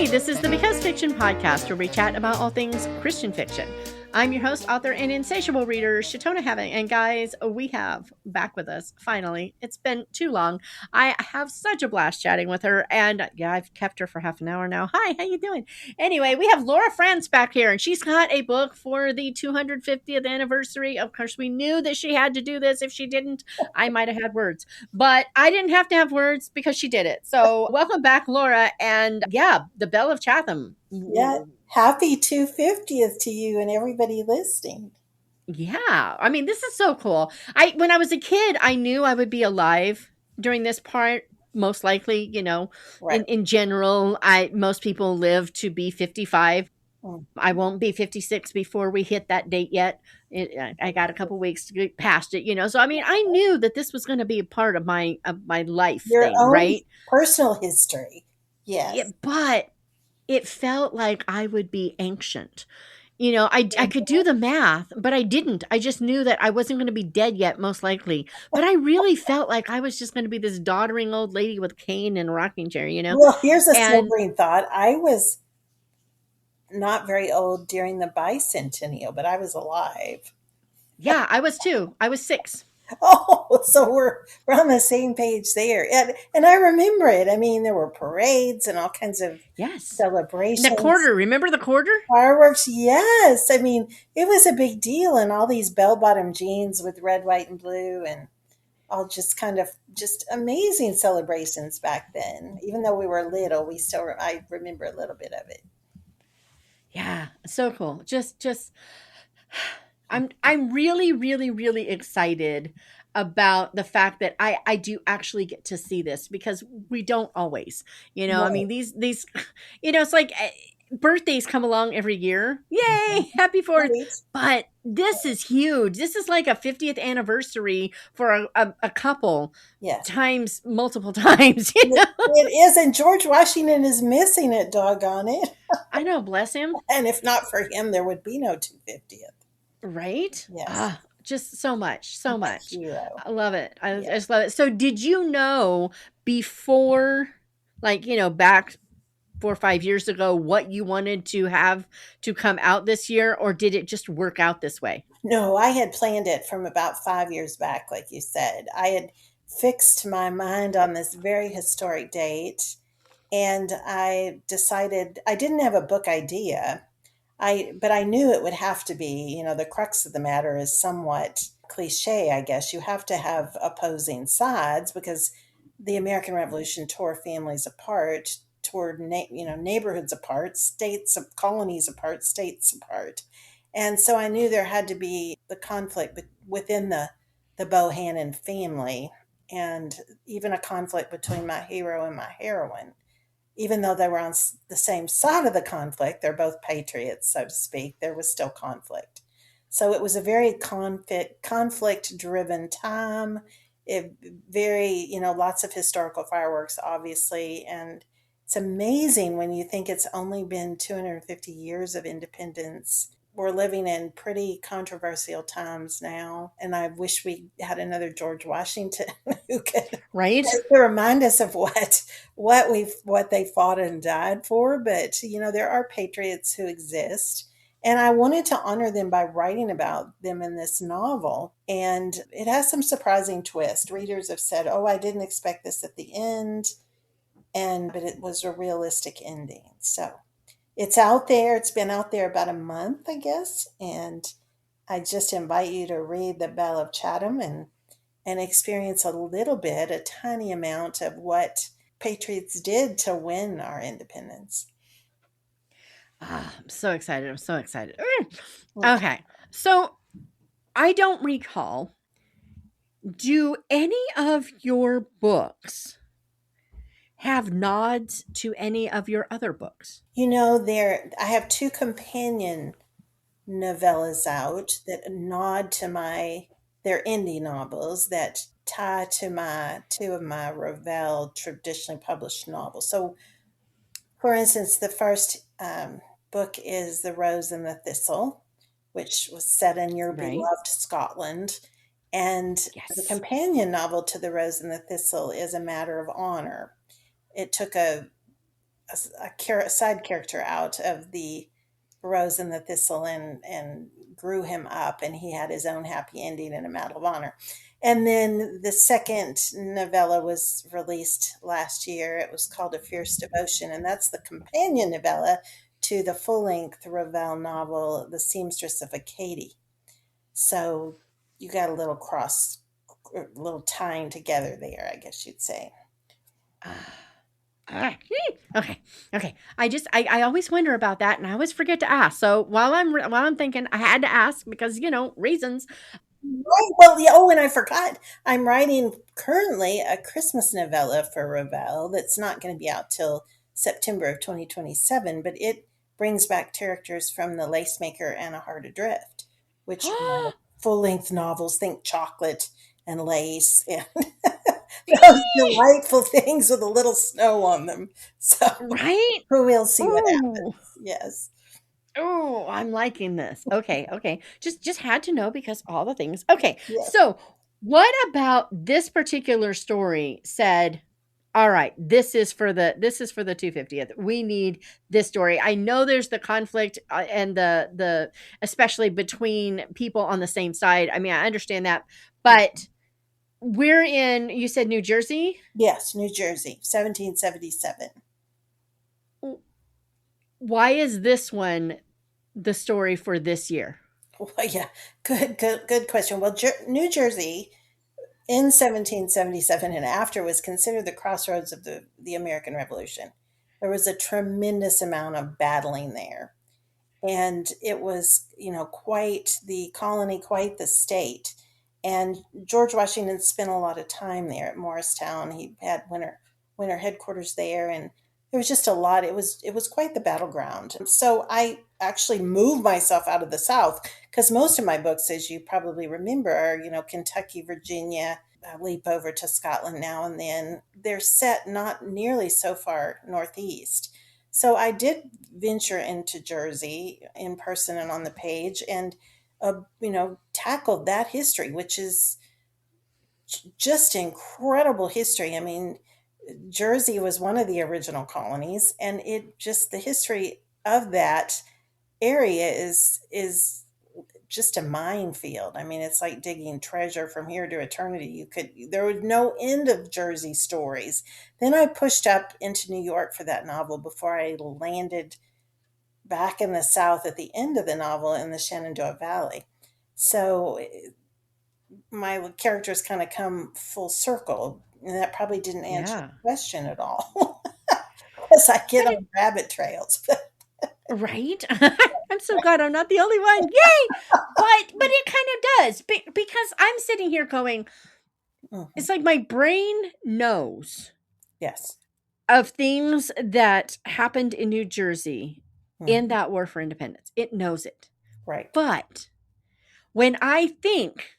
Hey, this is the Because Fiction podcast, where we chat about all things Christian fiction. I'm your host, author, and insatiable reader, Shatona Heaven. And guys, we have back with us, finally. It's been too long. I have such a blast chatting with her. And yeah, I've kept her for half an hour now. Hi, how you doing? Anyway, we have Laura Frantz back here, and she's got a book for the 250th anniversary. Of course, we knew that she had to do this. If she didn't, I might have had words. But I didn't have to have words because she did it. So welcome back, Laura. And yeah, the Belle of Chatham. Yeah. Happy 250th to you and everybody listening. Yeah. I mean, this is so cool. When I was a kid, I knew I would be alive during this part. Most likely, Right. in general, most people live to be 55. I won't be 56 before we hit that date yet. I got a couple weeks to get past it. So I mean, I knew that this was going to be a part of my life Your thing, own right? personal history. Yes. But it felt like I would be ancient. I could do the math, but I didn't. I just knew that I wasn't going to be dead yet, most likely. But I really felt like I was just going to be this doddering old lady with a cane and a rocking chair, Well, here's a And sobering thought. I was not very old during the bicentennial, but I was alive. yeah, I was too. I was 6. Oh, so we're on the same page there. And I remember it. I mean, there were parades and all kinds of Yes. celebrations. The quarter. Remember the quarter? Fireworks, yes. I mean, it was a big deal, and all these bell-bottom jeans with red, white, and blue, and all just kind of just amazing celebrations back then. Even though we were little, I remember a little bit of it. Yeah, so cool. Just I'm really, really, really excited about the fact that I do actually get to see this, because we don't always, I mean, these, it's like birthdays come along every year. Yay, happy 4th. But this is huge. This is like a 50th anniversary for a couple. Yes. Times multiple times. It is, and George Washington is missing it, doggone it. I know, bless him. And if not for him, there would be no 250th. Right? Yes. Just so much. Hero. I love it. I just love it. So did you know before, back 4 or 5 years ago, what you wanted to have to come out this year, or did it just work out this way? No, I had planned it from about 5 years back, like you said. I had fixed my mind on this very historic date, and I decided I didn't have a book idea. But I knew it would have to be, the crux of the matter is somewhat cliche, I guess. You have to have opposing sides, because the American Revolution tore families apart, tore neighborhoods apart, colonies apart, states apart. And so I knew there had to be the conflict within the Bohannon family, and even a conflict between my hero and my heroine. Even though they were on the same side of the conflict, they're both patriots, so to speak, there was still conflict. So it was a very conflict-driven time. Lots of historical fireworks, obviously. And it's amazing when you think it's only been 250 years of independence. We're living in pretty controversial times now, and I wish we had another George Washington who could to remind us of what they fought and died for. But there are patriots who exist, and I wanted to honor them by writing about them in this novel. And it has some surprising twists. Readers have said, "Oh, I didn't expect this at the end," but it was a realistic ending. So. It's out there. It's been out there about a month, I guess. And I just invite you to read the Belle of Chatham and experience a little bit, a tiny amount of what patriots did to win our independence. I'm so excited. Okay. So I don't recall, do any of your books have nods to any of your other books? I have 2 companion novellas out that nod to they're indie novels that tie to 2 of my Revell traditionally published novels. So, for instance, the first book is The Rose and the Thistle, which was set in your beloved Scotland. And the companion novel to The Rose and the Thistle is A Matter of Honor. It took a a side character out of the Rose and the Thistle, and grew him up, and he had his own happy ending and a Medal of Honor. And then the second novella was released last year. It was called A Fierce Devotion, and that's the companion novella to the full-length Ravel novel, The Seamstress of Acadie. So you got a little tying together there, I guess you'd say. Okay. Okay. I always wonder about that and I always forget to ask. So while I'm thinking I had to ask because, reasons. Right. Well, yeah. Oh, and I forgot. I'm writing currently a Christmas novella for Ravel that's not going to be out till September of 2027, but it brings back characters from The Lace Maker and A Heart Adrift, which are full length novels. Think chocolate and lace and those delightful things with a little snow on them. So Right? we'll see what Ooh. happens. Yes. Oh, I'm liking this. Okay, okay. Just had to know because all the things. Okay. Yes. So, what about this particular story said, all right, this is for the 250th. We need this story. I know there's the conflict and the especially between people on the same side. I mean, I understand that, but we're in you said New Jersey? Yes, New Jersey, 1777. Why is this one the story for this year? Well, yeah, good question. Well, New Jersey in 1777 and after was considered the crossroads of the American Revolution. There was a tremendous amount of battling there. And it was, quite the colony, quite the state. And George Washington spent a lot of time there at Morristown. He had winter headquarters there, and there was just a lot. It was quite the battleground. So I actually moved myself out of the South because most of my books, as you probably remember, are Kentucky, Virginia. I leap over to Scotland now and then. They're set not nearly so far northeast. So I did venture into Jersey in person and on the page, and tackled that history, which is just incredible history. I mean, Jersey was one of the original colonies, and it just the history of that area is just a minefield. I mean, it's like digging treasure from here to eternity. There was no end of Jersey stories. Then I pushed up into New York for that novel before I landed back in the South at the end of the novel in the Shenandoah Valley. So my characters kind of come full circle, and that probably didn't answer Yeah. the question at all. Because I get But on rabbit trails. right? I'm so glad I'm not the only one. Yay! But it kind of does because I'm sitting here going, Mhm. it's like my brain knows Yes. of things that happened in New Jersey in Mhm. that war for independence. It knows it. Right. But when I think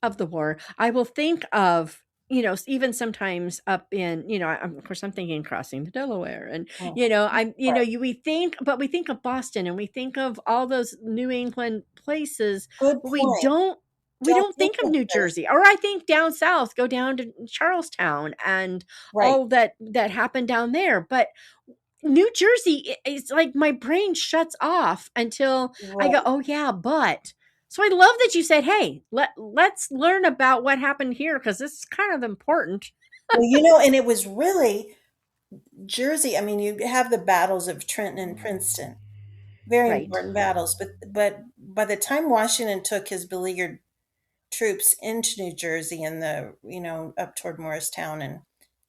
of the war, I will think of even sometimes up in of course I'm thinking crossing the Delaware and Mhm. I'm Right. we think of Boston and we think of all those New England places, Good but point. we Don't don't think think of of New Jersey. Jersey, or I think down south, go down to Charlestown and Right. all that happened down there, but New Jersey, it's like my brain shuts off until I go, Right. "Oh yeah, but." So I love that you said, "Hey, let's learn about what happened here because this is kind of important." Well, and it was really Jersey. I mean, you have the battles of Trenton and Princeton, very Right. important battles. But by the time Washington took his beleaguered troops into New Jersey and up toward Morristown and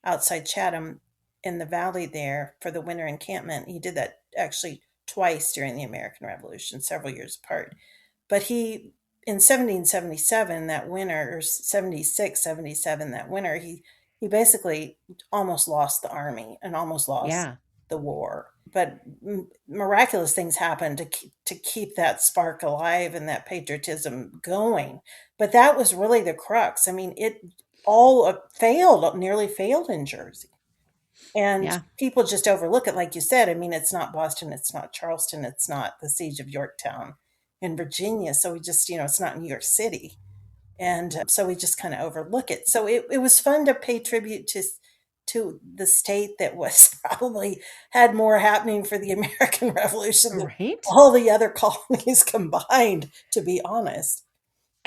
outside Chatham in the valley there for the winter encampment, he did that actually twice during the American Revolution, several years apart. But he, in 1777, that winter, or 76, 77, that winter, he basically almost lost the army and almost lost Yeah. the war. But miraculous things happened to keep that spark alive and that patriotism going. But that was really the crux. I mean, it all failed, nearly failed in Jersey. And Yeah. people just overlook it, like you said. I mean, it's not Boston, it's not Charleston, it's not the siege of Yorktown in Virginia. So we just, it's not New York City. And so we just kind of overlook it. So it was fun to pay tribute to the state that was probably had more happening for the American Revolution than Right? all the other colonies combined, to be honest.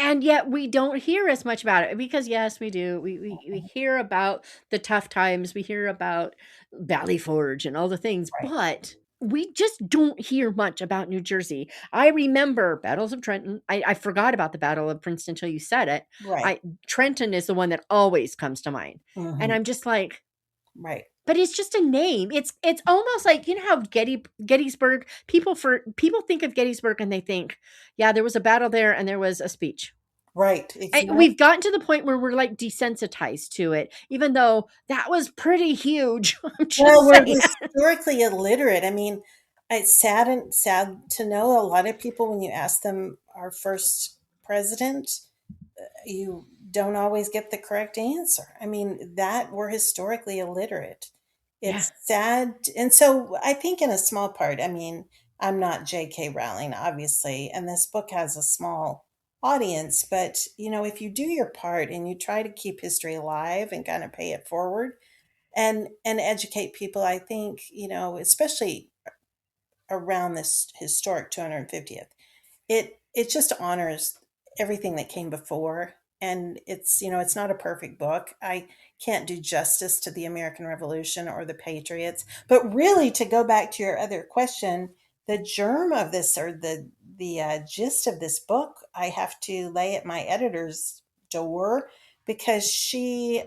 And yet we don't hear as much about it because yes, we do. We hear about the tough times. We hear about Valley Forge and all the things, Right, but we just don't hear much about New Jersey. I remember battles of Trenton. I forgot about the Battle of Princeton until you said it. right, I Trenton is the one that always comes to mind. And hmm, I'm just like, right, but it's just a name. It's almost like you know how Gettysburg people think of Gettysburg and they think, yeah, there was a battle there and there was a speech. right. Exactly. We've gotten to the point where we're like desensitized to it, even though that was pretty huge. I'm Well, just we're saying. historically illiterate. I mean, it's sad to know a lot of people when you ask them our first president, you don't always get the correct answer. I mean, that we're historically illiterate. Yeah, It's sad. And so I think in a small part, I mean, I'm not J.K. Rowling, obviously, and this book has a small audience, but if you do your part and you try to keep history alive and kind of pay it forward and educate people, I think, especially around this historic 250th, it just honors everything that came before. And it's not a perfect book. I can't do justice to the American Revolution or the Patriots, but really, to go back to your other question, the germ of this, or the gist of this book, I have to lay at my editor's door, because she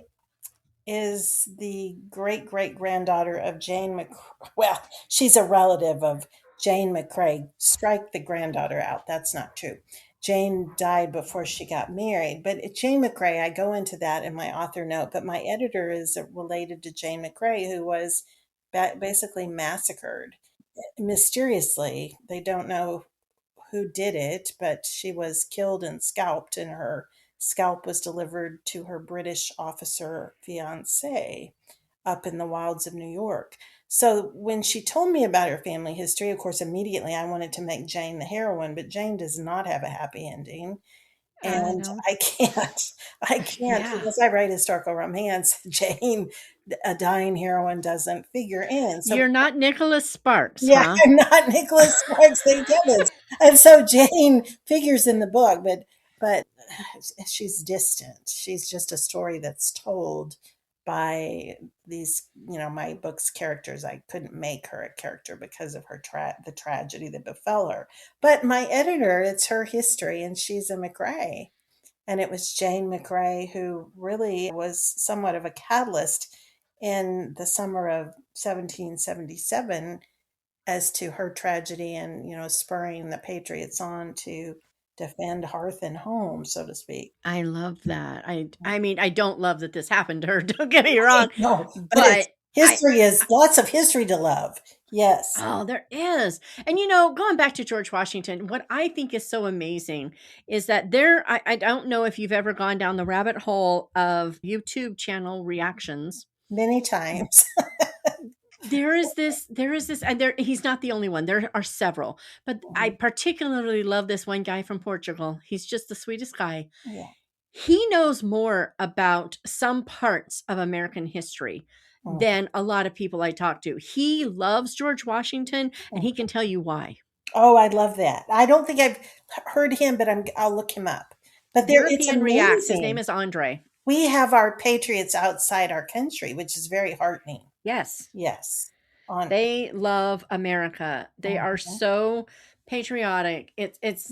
is the great great granddaughter of Jane Mc. Well, she's a relative of Jane McCrae. Strike the granddaughter out. That's not true. Jane died before she got married, but Jane McCrae, I go into that in my author note. But my editor is related to Jane McCrae, who was basically massacred mysteriously. They don't know who did it, but she was killed and scalped, and her scalp was delivered to her British officer fiance up in the wilds of New York. So when she told me about her family history, of course, immediately I wanted to make Jane the heroine, but Jane does not have a happy ending. I And know. I can't, Yeah, because I write historical romance, Jane, a dying heroine, doesn't figure in. So you're not Nicholas Sparks, yeah, huh? I'm not Nicholas Sparks, thank heavens. And so Jane figures in the book, but she's distant. She's just a story that's told by these, my book's characters. I couldn't make her a character because of the tragedy that befell her. But my editor, it's her history, and she's a McRae. And it was Jane McRae who really was somewhat of a catalyst in the summer of 1777 as to her tragedy, and spurring the Patriots on to defend hearth and home, so to speak. I love that. I mean, I don't love that this happened to her. Don't get me wrong, No, but it's but I history, is lots of history to love. Yes. oh, there is. And going back to George Washington, what I think is so amazing is that I don't know if you've ever gone down the rabbit hole of YouTube channel reactions. Many times. There is this, and he's not the only one. There are several, but I Mhm. particularly love this one guy from Portugal. He's just the sweetest guy. Yeah. He knows more about some parts of American history Mhm. than a lot of people I talk to. He loves George Washington, and he Mhm. can tell you why. Oh, I love that. I don't think I've heard him, but I'll look him up. But it's European Reacts. His name amazing. is Andre. We have our patriots outside our country, which is very heartening. Yes. Yes. On. They love America. They are Mhm. so patriotic.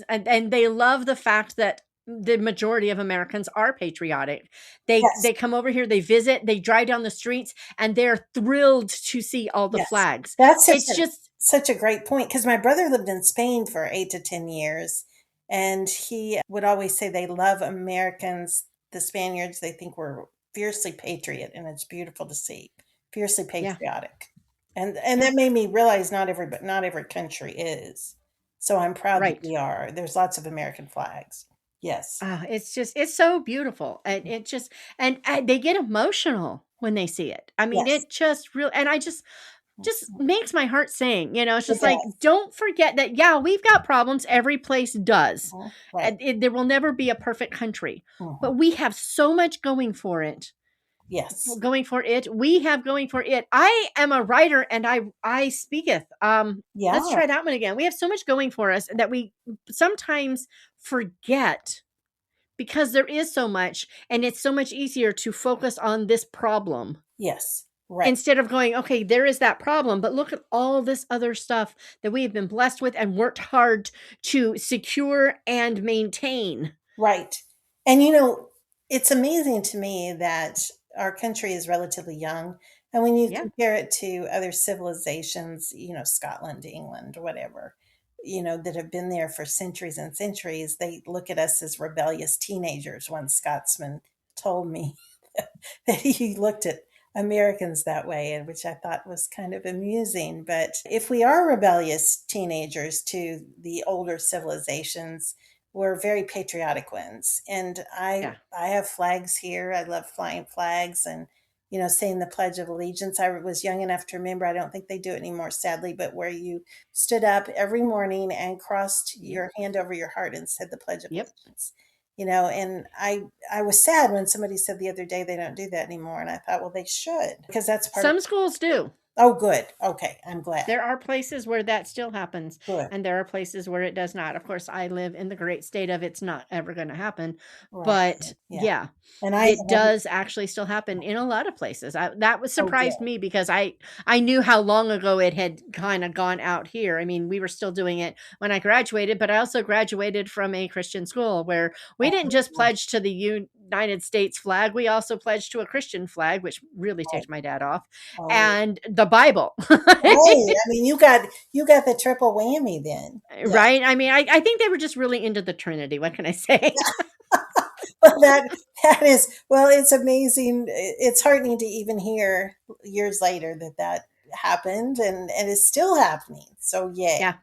And they love the fact that the majority of Americans are patriotic. They Yes. they come over here, they visit, they drive down the streets, and they're thrilled to see all the Yes. flags. That's It's just such a great point, because my brother lived in Spain for 8 to 10 years, and he would always say they love Americans. The Spaniards, they think we're fiercely patriot, and it's beautiful to see. Fiercely yeah, patriotic. And yeah, that made me realize not every country is. So I'm proud that right. we are. There's lots of American flags. Yes. It's so beautiful, and it just and they get emotional when they see it. I mean, Yes. it just real, and I just makes my heart sing. It's It just like, does. don't forget that, yeah, we've got problems. Every place does. Mhm. Right. And there will never be a perfect country, Mhm. but we have so much going for it Yes. going for it. We have going for it. I am a writer and I speaketh. Let's Yeah. try that one again. We have so much going for us that we sometimes forget because there is so much and it's so much easier to focus on this problem Yes. Right. instead of going, okay, there is that problem, but look at all this other stuff that we have been blessed with and worked hard to secure and maintain. Right. And it's amazing to me that our country is relatively young. And when you Yeah. compare it to other civilizations, Scotland, England, whatever, that have been there for centuries and centuries, they look at us as rebellious teenagers. One Scotsman told me that he looked at Americans that way, and which I thought was kind of amusing. But if we are rebellious teenagers to the older civilizations, we're very patriotic ones. And I Yeah. I have flags here. I love flying flags and saying the Pledge of Allegiance. I was young enough to remember. I don't think they do it anymore, sadly, but where you stood up every morning and crossed Yep. your hand over your heart and said the Pledge of Yep. Allegiance. And I was sad when somebody said the other day they don't do that anymore, and I thought, well, they should, because that's part of. Some schools do. Oh, good. Okay, I'm glad. There are places where that still happens, Good. and there are places where it does not. Of course, I live in the great state of it's not ever going to happen. Right. But Yeah. yeah, And I it does actually still happen in a lot of places. That was oh, surprised good. me because I knew how long ago it had kind of gone out here. I mean, we were still doing it when I graduated, but I also graduated from a Christian school where we didn't just Oh, pledge to the United States flag, we also pledged to a Christian flag, which really oh, ticked my dad off, oh. and the Bible. Right. I mean, you got the triple whammy then. Yeah. Right? I mean, I think they were just really into the Trinity. What can I say? Well, that is, well, it's amazing. It's heartening to even hear years later that happened, and it's still happening. So yay. Yeah.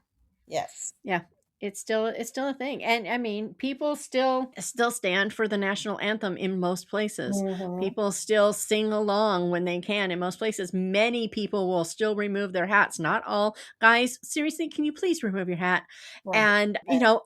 Yes. Yeah. It's still a thing. And I mean, people still stand for the national anthem in most places. Hmm. People still sing along when they can in most places. Many people will still remove their hats. Not all. Guys, seriously, can you please remove your hat? Right. And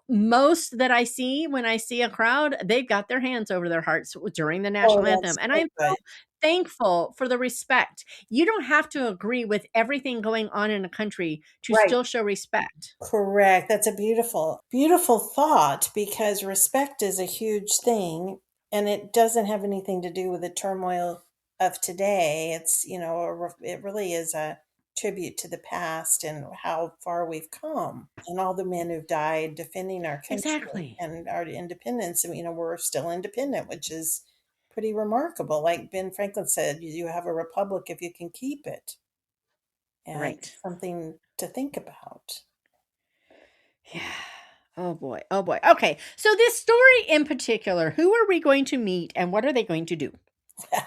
most that I see when I see a crowd, they've got their hands over their hearts during the Oh, national that's anthem. And so I'm good. so thankful for the respect. You don't have to agree with everything going on in a country to Right. still show respect. Correct. That's a beautiful, beautiful thought, because respect is a huge thing, and it doesn't have anything to do with the turmoil of today. It's, it really is a tribute to the past and how far we've come, and all the men who've died defending our country Exactly. and our independence. And, we're still independent, which is pretty remarkable. Like Ben Franklin said, you have a republic if you can keep it, and Right. something to think about. Yeah. Oh boy. Oh boy. Okay. So this story in particular, who are we going to meet and what are they going to do? Well,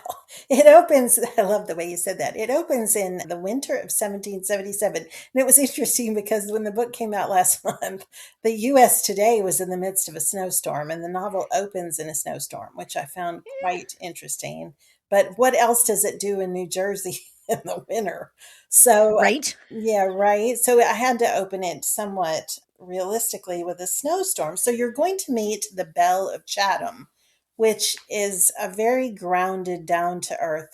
it opens, I love the way you said that. It opens in the winter of 1777. And it was interesting because when the book came out last month, the US today was in the midst of a snowstorm, and the novel opens in a snowstorm, which I found quite interesting. But what else does it do in New Jersey in the winter? So, Right? yeah, right. So I had to open it somewhat realistically with a snowstorm. So you're going to meet the Belle of Chatham, which is a very grounded, down to earth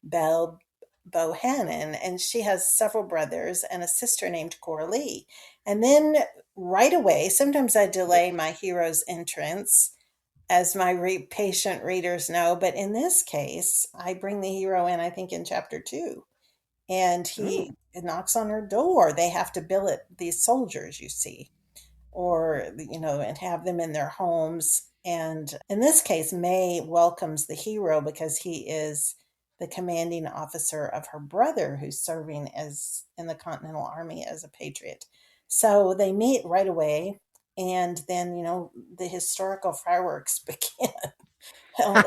Belle Bohannon, and she has several brothers and a sister named Coralie. And then right away, sometimes I delay my hero's entrance, as my patient readers know, but in this case, I bring the hero in, I think, in chapter 2, and Oh, he knocks on her door. They have to billet these soldiers, you see, or and have them in their homes. And in this case, May welcomes the hero because he is the commanding officer of her brother, who's serving as in the Continental Army as a patriot. So they meet right away, and then the historical fireworks begin. And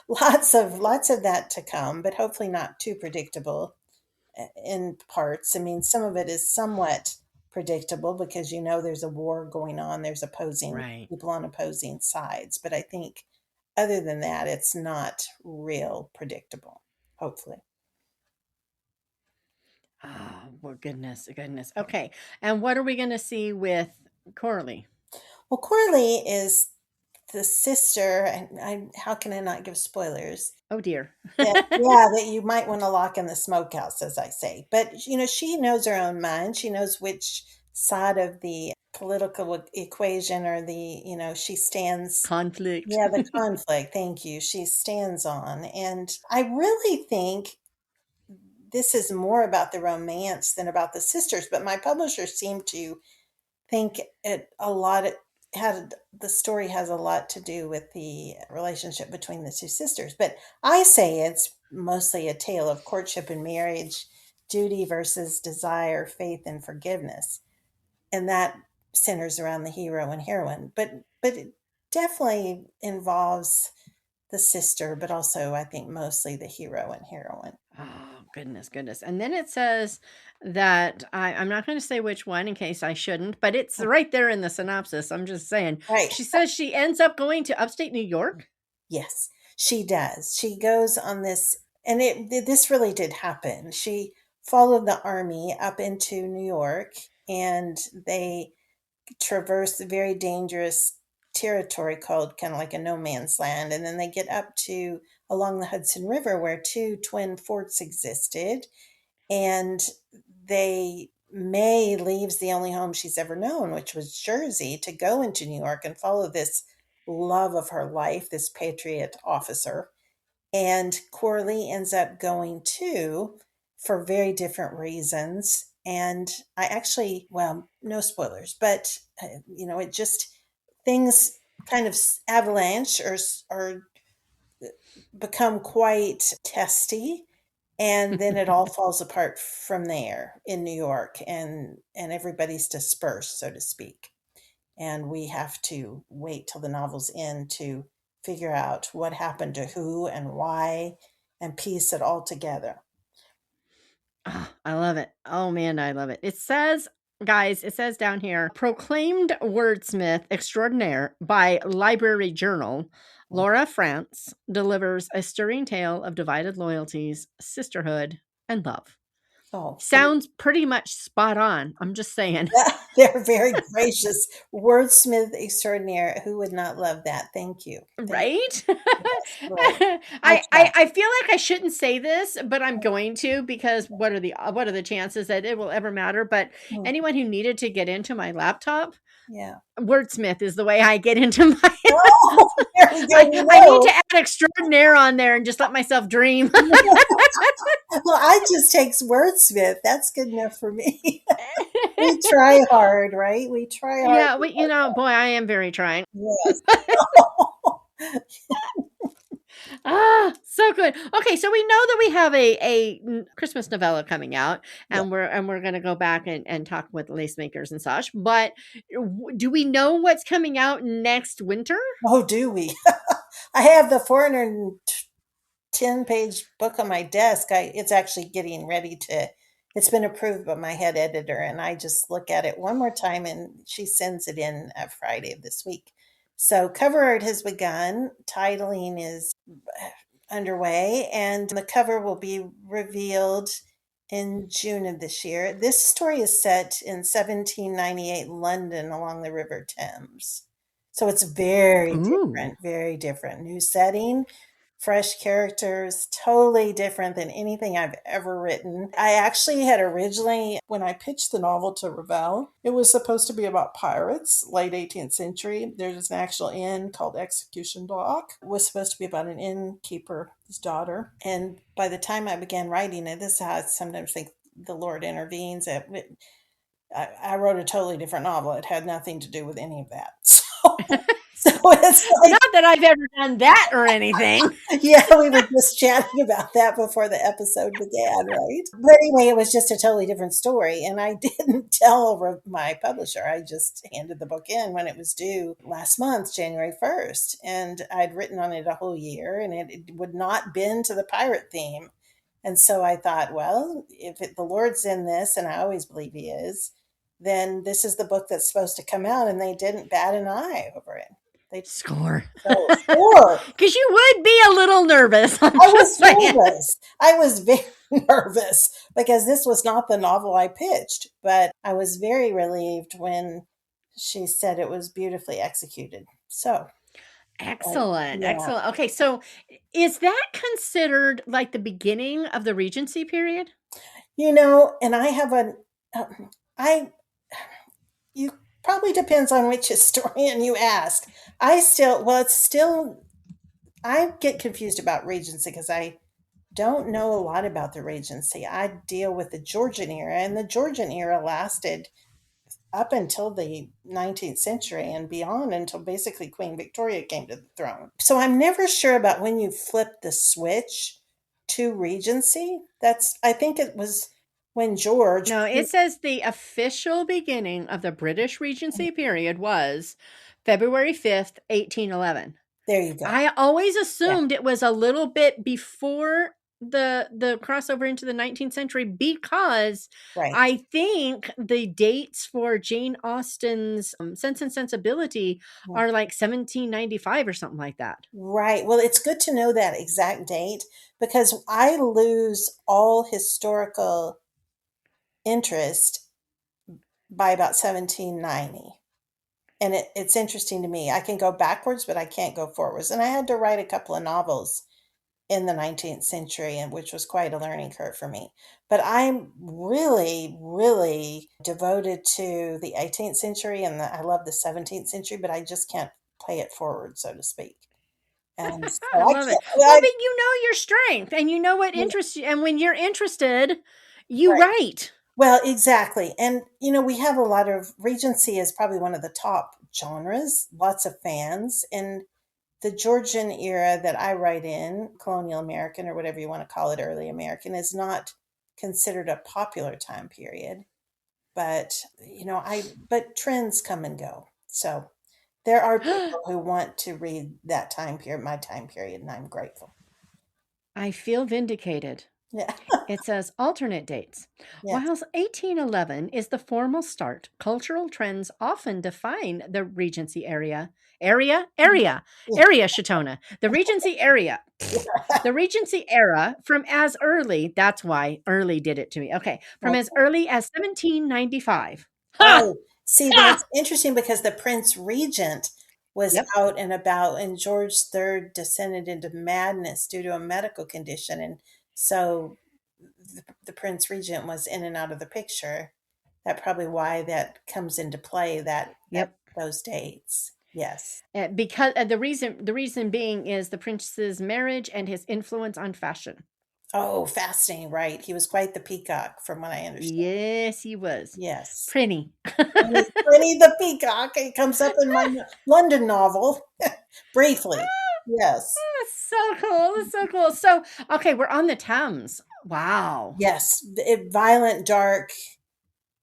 lots of that to come, but hopefully not too predictable in parts. I mean, some of it is somewhat predictable because there's a war going on, there's opposing right. people on opposing sides. But I think other than that, it's not real predictable, hopefully. Oh, well, goodness, goodness. Okay. And what are we going to see with Coralie? Well, Corley is the sister, and how can I not give spoilers? Oh dear. That you might want to lock in the smokehouse, as I say. But she knows her own mind. She knows which side of the political equation, or she stands. Conflict. Yeah, the conflict. Thank you. She stands on. And I really think this is more about the romance than about the sisters, but my publisher seemed to think it a lot it had the story has a lot to do with the relationship between the two sisters. But I say it's mostly a tale of courtship and marriage, duty versus desire, faith and forgiveness. And that centers around the hero and heroine. But it definitely involves the sister, but also I think mostly the hero and heroine. Oh, goodness, goodness. And then it says that I'm not going to say which one in case I shouldn't, but it's right there in the synopsis. I'm just saying. Right. She says she ends up going to upstate New York. Yes, she does. She goes on this, and this really did happen. She followed the army up into New York, and they traverse the very dangerous territory called kind of like a no man's land, and then they get up to along the Hudson River where two twin forts existed, and May leaves the only home she's ever known, which was Jersey, to go into New York and follow this love of her life, this patriot officer. And Coralie ends up going too, for very different reasons. And I actually, well, no spoilers, but it just things kind of avalanche or become quite testy, and then it all falls apart from there in New York, and everybody's dispersed, so to speak. And we have to wait till the novel's end to figure out what happened to who and why, and piece it all together. Oh, I love it. Oh man, I love it. It says, guys, it says down here, proclaimed wordsmith extraordinaire by Library Journal, Laura Frantz delivers a stirring tale of divided loyalties, sisterhood, and love. Oh, Sounds pretty much spot on. I'm just saying. they're very gracious. Wordsmith extraordinaire. Who would not love that? Thank you. Right? Yes, right. I feel like I shouldn't say this, but I'm going to, because what are the chances that it will ever matter? But Mm, anyone who needed to get into my laptop, yeah. wordsmith is the way I get into my Oh, there we go. I need to add extraordinaire on there and just let myself dream. Well, I just takes wordsmith. That's good enough for me. We try hard, right? We try hard. Yeah, boy, I am very trying. Yes. So good. Okay, so we know that we have a Christmas novella coming out, and Yeah. we're going to go back and talk with lace makers and such. But do we know what's coming out next winter? Oh, do we? I have the 410-page book on my desk. It's actually getting ready to. It's been approved by my head editor, and I just look at it one more time, and she sends it in Friday of this week. So cover art has begun. Titling is underway, and the cover will be revealed in June of this year. This story is set in 1798 London along the River Thames. So it's Ooh. very different. New setting, fresh characters, totally different than anything I've ever written. I actually had originally, when I pitched the novel to Ravel, it was supposed to be about pirates, late 18th century. There's an actual inn called Execution Block. It was supposed to be about an innkeeper, his daughter. And by the time I began writing it, this is how I sometimes think the Lord intervenes. I wrote a totally different novel. It had nothing to do with any of that. So it's like, Not that I've ever done that or anything. yeah, we were just chatting about that before the episode began, right? But anyway, it was just a totally different story. And I didn't tell my publisher. I just handed the book in when it was due last month, January 1st. And I'd written on it a whole year, and it would not bend to the pirate theme. And so I thought, well, if the Lord's in this, and I always believe he is, then this is the book that's supposed to come out. And they didn't bat an eye over it. They Score. sure. Because you would be a little nervous. I was nervous. I was very nervous because this was not the novel I pitched, but I was very relieved when she said it was beautifully executed. So Excellent. Yeah. Excellent. Okay, so is that considered like the beginning of the Regency period? And I have I, you probably depends on which historian you ask. It's still, I get confused about Regency because I don't know a lot about the Regency. I deal with the Georgian era, and the Georgian era lasted up until the 19th century and beyond, until basically Queen Victoria came to the throne. So I'm never sure about when you flip the switch to Regency. I think it was when George. No, it says the official beginning of the British Regency period was February 5th, 1811. There you go. I always Yeah, assumed it was a little bit before the crossover into the 19th century because right. I think the dates for Jane Austen's Sense and Sensibility are like 1795 or something like that. Right. Well, it's good to know that exact date because I lose all historical interest by about 1790. And it's interesting to me. I can go backwards, but I can't go forwards. And I had to write a couple of novels in the 19th century, and which was quite a learning curve for me. But I'm really, really devoted to the 18th century, and I love the 17th century, but I just can't play it forward, so to speak. And so I I love it. can't. Well, but you know your strength and you know what interests you. And when you're interested, you Right. write. Well, exactly. And, we have a lot of Regency is probably one of the top genres, lots of fans. And the Georgian era that I write in, colonial American or whatever you want to call it, early American, is not considered a popular time period. But, but trends come and go. So there are people who want to read that time period, my time period, and I'm grateful. I feel vindicated. Yeah. It says alternate dates. Yes. While 1811 is the formal start, cultural trends often define the Regency area, Shatona. The Regency area. The Regency era from as early, that's why early did it to me. Okay. From as early as 1795. Ha! Oh, see, Ha! that's interesting because the Prince Regent was Yep. out and about, and George III descended into madness due to a medical condition. And so the Prince Regent was in and out of the picture. That probably why that comes into play, that Yep. those dates. Yes. Because the reason being is the prince's marriage and his influence on fashion. Oh, fascinating, right. He was quite the peacock from what I understand. Yes, he was. Yes. Pretty. Winnie the Peacock. It comes up in my London novel briefly. Yes. That's so cool. That's so cool. So, okay, we're on the Thames. Wow. Yes. Violent, dark.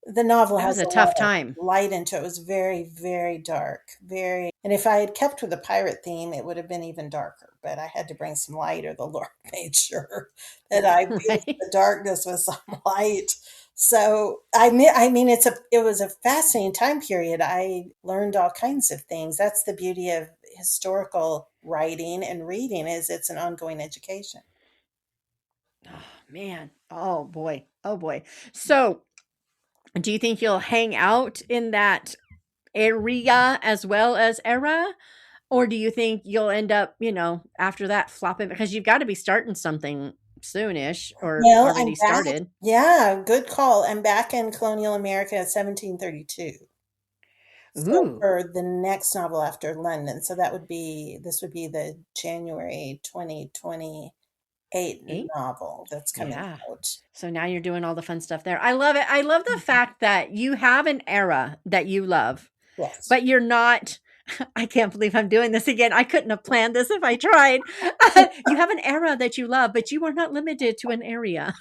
The novel That was has a a lot tough of time. light into it. It was very, very dark. Very. And if I had kept with the pirate theme, it would have been even darker. But I had to bring some light, or the Lord made sure that I pierced Right? the darkness with some light. So it was a fascinating time period. I learned all kinds of things. That's the beauty of historical writing and reading, is it's an ongoing education. Oh, man. Oh, boy. Oh, boy. So, do you think you'll hang out in that area as well as era? Or do you think you'll end up, after that flopping? Because you've got to be starting something soonish or Well, I'm already back. started. Yeah, good call. I'm back in colonial America at 1732. So Ooh, for the next novel after London, so this would be the January 2028 eight? novel that's coming Yeah. out. So now you're doing all the fun stuff there. I love it. I love the fact that you have an era that you love, Yes. but you're not. I can't believe I'm doing this again. I couldn't have planned this if I tried. You have an era that you love, but you are not limited to an area.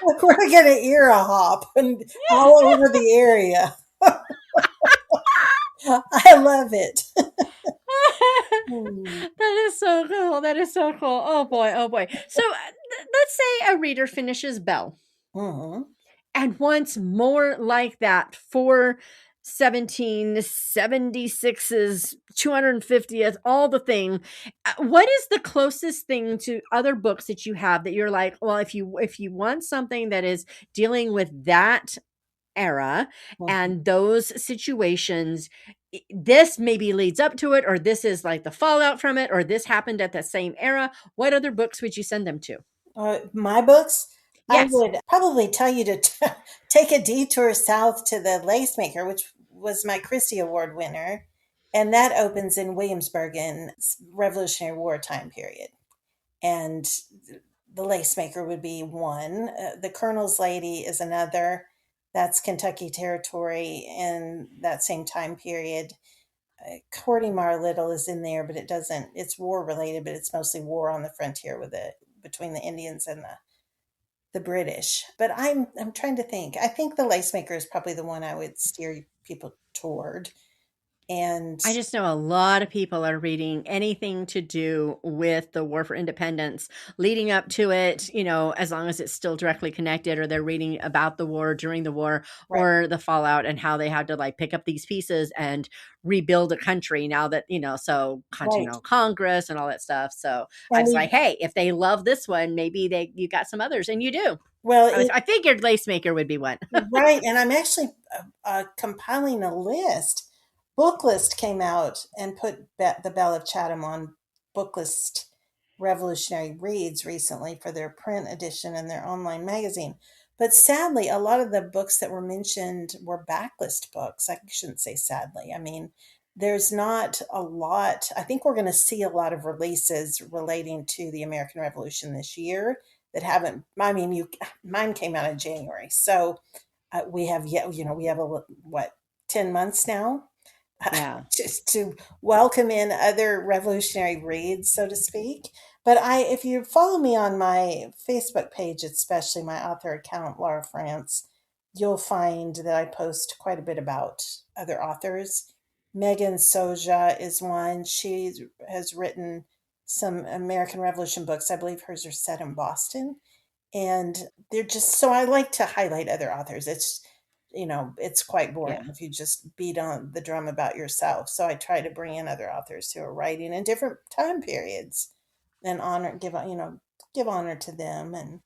We're going to era hop and all over the area. I love it. Hmm. That is so cool. That is so cool. Oh boy. Oh boy. So let's say a reader finishes Belle Mhm. and wants more like that for 1776's 250th, all the thing. What is the closest thing to other books that you have that you're like, well, if you want something that is dealing with that era Mhm. and those situations, this maybe leads up to it, or this is like the fallout from it, or this happened at the same era. What other books would you send them to? My books, I Yes. would probably tell you to take a detour south to the Lace Maker, which was my Christie Award winner. And that opens in Williamsburg in Revolutionary War time period. And the Lace Maker would be one. The Colonel's Lady is another. That's Kentucky Territory in that same time period. Courting Mar Little is in there, but it's war related, but it's mostly war on the frontier between the Indians and the British. But I'm trying to think. I think the Lace Maker is probably the one I would steer people toward. And I just know a lot of people are reading anything to do with the War for Independence leading up to it, as long as it's still directly connected, or they're reading about the war, during the war, right, or the fallout, and how they had to like pick up these pieces and rebuild a country now that, so right. Continental Congress and all that stuff. So I And was like, hey, if they love this one, maybe you got some others, and you do. well, I figured Lace Maker would be one. right. And I'm actually compiling a list. Book List came out and put the Belle of Chatham on Book List Revolutionary Reads recently for their print edition and their online magazine. But sadly, a lot of the books that were mentioned were backlist books. I shouldn't say sadly. I mean, there's not a lot. I think we're going to see a lot of releases relating to the American Revolution this year that haven't. I mean, mine came out in January, so we have yet. We have what 10 months now Yeah. just to welcome in other revolutionary reads, so to speak. But if you follow me on my Facebook page, especially my author account, Laura Frantz, you'll find that I post quite a bit about other authors. Megan Soja is one. She has written some American Revolution books. I believe hers are set in Boston. And they're just so I like to highlight other authors. It's quite Yeah. boring if you just beat on the drum about yourself. So I try to bring in other authors who are writing in different time periods and give honor to them, and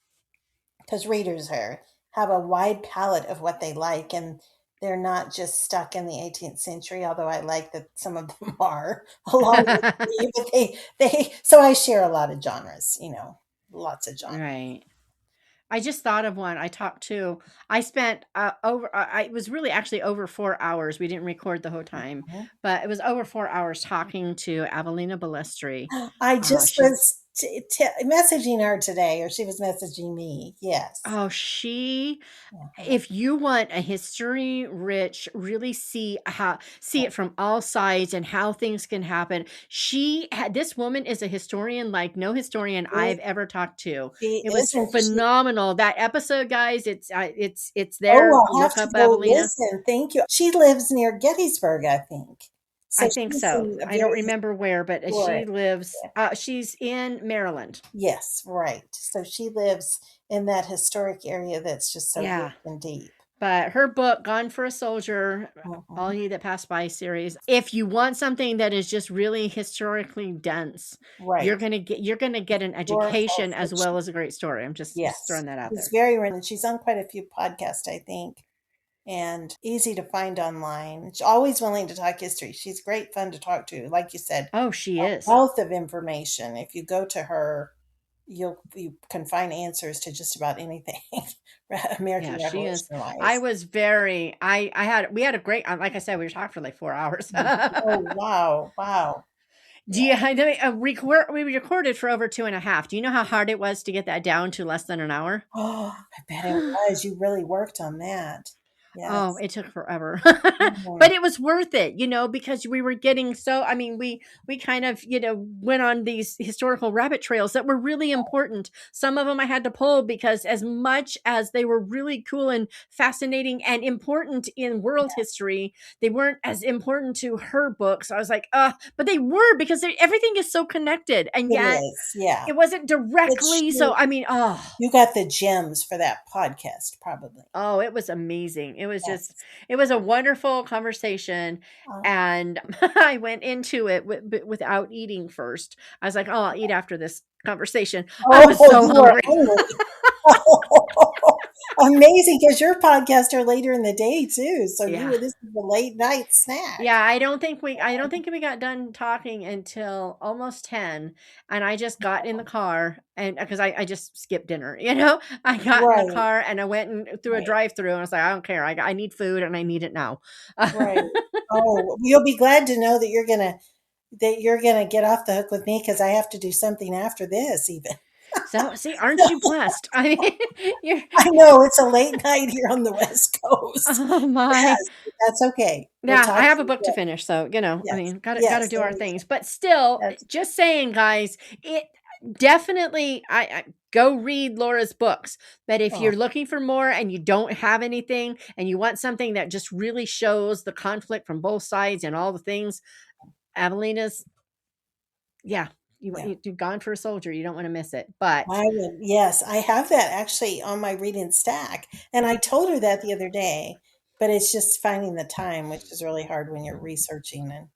because readers have a wide palette of what they like, and they're not just stuck in the 18th century, although I like that some of them are along with me, but they so I share a lot of genres, lots of genres. Right. I just thought of one I talked to. I spent it was really actually over 4 hours. We didn't record the whole time, Mhm. but it was over 4 hours talking to Avelina Balestri. I just She's was messaging her today, or she was messaging me. Yes. Oh, she Uh-huh. if you want a history rich, really see it from all sides and how things can happen. This woman is a historian like no historian She, I've ever talked to. she It was isn't she? phenomenal. That episode, guys, it's Oh, there. I'll have Look to up go Avelina. listen. Thank you. She lives near Gettysburg, I think. So I think she's so. in a I don't very remember where, but she historic. lives she's in Maryland. Yes, right. So she lives in that historic area that's just so rich Yeah. and deep. But her book, Gone for a Soldier, All Mhm. Ye That Pass By series, if you want something that is just really historically dense, Right. you're gonna get an Historical education as well fiction. as a great story. I'm just Yes. throwing that out She's there. very rich, and she's on quite a few podcasts, I think, and easy to find online. She's always willing to talk history. She's great fun to talk to. Like you said, Oh, she a is. wealth of information. If you go to her, you can find answers to just about anything American Yeah, she is. Revolution I wise. was very I had we had a great like I said, we were talking for like 4 hours. Oh wow, wow. Do you I know we recorded for over 2.5. Do you know how hard it was to get that down to less than an hour? Oh, I bet it was. You really worked on that. Oh, Yes. it took forever. Mhm. But it was worth it, because we were getting we kind of, went on these historical rabbit trails that were really important. Some of them I had to pull because as much as they were really cool and fascinating and important in world history, they weren't as important to her book. So I was like, but they were because everything is so connected. And It yet is, yeah. it wasn't But directly. So, I mean, you got the gems for that podcast, probably. Oh, it was amazing. Yes. It was a wonderful conversation. Uh, And I went into it without eating first. I was like, oh, I'll eat after this conversation. I was oh, so you were hungry. hungry. Amazing, because your podcasts are later in the day too. So Yeah. this is a late night snack. Yeah, I don't think we got done talking until almost 10, and I just got in the car, and because I just skipped dinner, I got in the Right, car and I went and through a right, drive-through, and I was like, I don't care. I need food and I need it now. right. Oh, you'll be glad to know that you're gonna get off the hook with me because I have to do something after this. Even So, see, aren't you blessed? I mean, you're I know it's a late night here on the West Coast. oh my. Yes, that's okay. We're Yeah, I have a talking. book to finish, so, I Yes, mean, gotta yes, do there our we things. go. But still, That's just saying, guys, it definitely I go read Laura's books. But if oh you're looking for more and you don't have anything and you want something that just really shows the conflict from both sides and all the things, Evelina's, yeah, yeah. you've gone for a soldier. You don't want to miss it. But I would, yes, I have that actually on my reading stack. And I told her that the other day, but it's just finding the time, which is really hard when you're researching and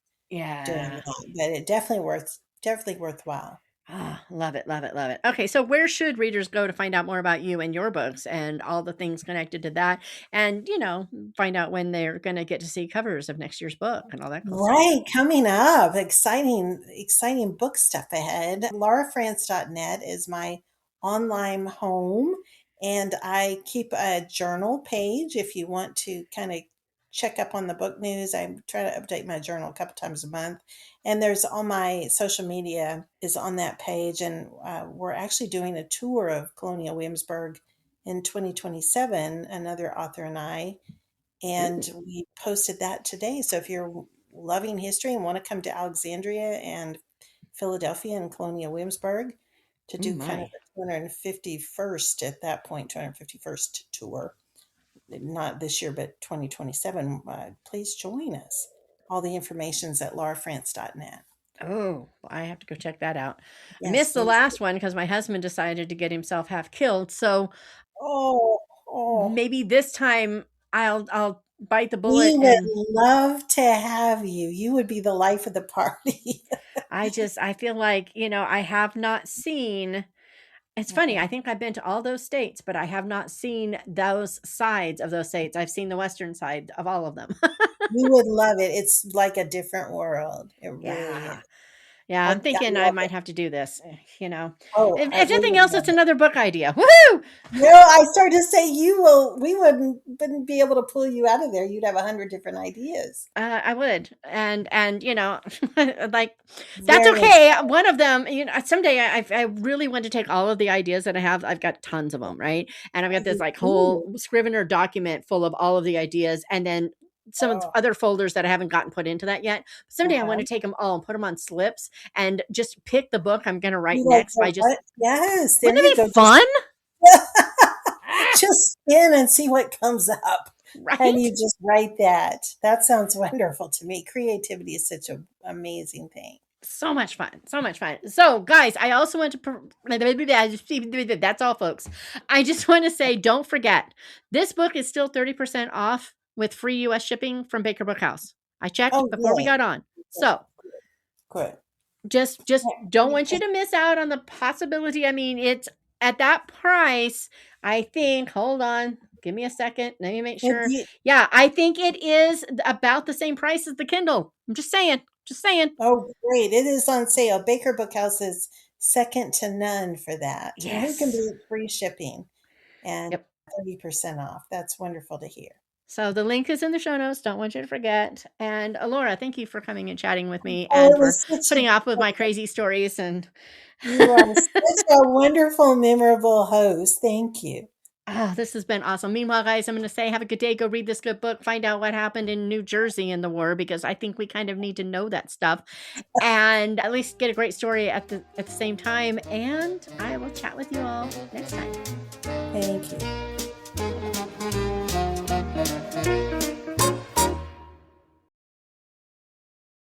doing yeah. that. But it definitely worthwhile. Ah, love it, love it, love it. Okay, so where should readers go to find out more about you and your books and all the things connected to that? And, find out when they're going to get to see covers of next year's book and all that cool stuff. Right, coming up, exciting book stuff ahead. LauraFrantz.net is my online home, and I keep a journal page if you want to kind of check up on the book news. I try to update my journal a couple times a month, and there's all my social media is on that page, and we're actually doing a tour of Colonial Williamsburg in 2027. Another author and I, and Ooh, we posted that today. So if you're loving history and want to come to Alexandria and Philadelphia and Colonial Williamsburg to oh do kind of my. a 251st at that point, 251st tour, not this year, but 2027, please join us. All the information's at laurafrance.net. Oh, I have to go check that out. I Yes, missed the me too. last one because my husband decided to get himself half killed. So Oh, oh, maybe this time I'll bite the bullet we and would love to have you. You would be the life of the party. I feel like, I have not seen. It's funny, I Mm-mm. think I've been to all those states, but I have not seen those sides of those states. I've seen the western side of all of them. You would love it. It's like a different world. It really Yeah. is. Yeah, I I'm thinking I love might it. have to do this, Oh, If we nothing would else, love it's it. another book idea. Woohoo! No, I started to say we wouldn't be able to pull you out of there. You'd have 100 different ideas. I would, and like that's Very okay. inspiring. One of them, someday I really want to take all of the ideas that I have. I've got tons of them, right? And I've got this You like whole do. Scrivener document full of all of the ideas, and then some Oh, other folders that I haven't gotten put into that yet. Someday I want uh-huh. to take them all and put them on slips and just pick the book I'm going to write You like next the by just. what? Yes, there Wouldn't you that be go. fun? Ah, Just spin and see what comes up. And you right? just write that. That sounds wonderful to me. Creativity is such an amazing thing. So much fun. So much fun. So, guys, I also want to. That's all, folks. I just want to say don't forget, this book is still 30% off with free US shipping from Baker Book House. I checked Oh, before we good. got on. So, Good. just don't want you Good. to miss out on the possibility. I mean, it's at that price. I think, hold on, give me a second. Let me make Well, sure. Yeah, I think it is about the same price as the Kindle. I'm just saying. Just saying. oh, great. It is on sale. Baker Bookhouse is second to none for that. And who can Yes. beat free shipping and Yep. 30% off? That's wonderful to hear. So the link is in the show notes. Don't want you to forget. And Laura, thank you for coming and chatting with me Oh, and it for was such putting a up with my crazy stories. And you are such a wonderful, memorable host. Thank you. this has been awesome. Meanwhile, guys, I'm going to say have a good day. Go read this good book. Find out what happened in New Jersey in the war because I think we kind of need to know that stuff, and at least get a great story at the same time. And I will chat with you all next time. Thank you.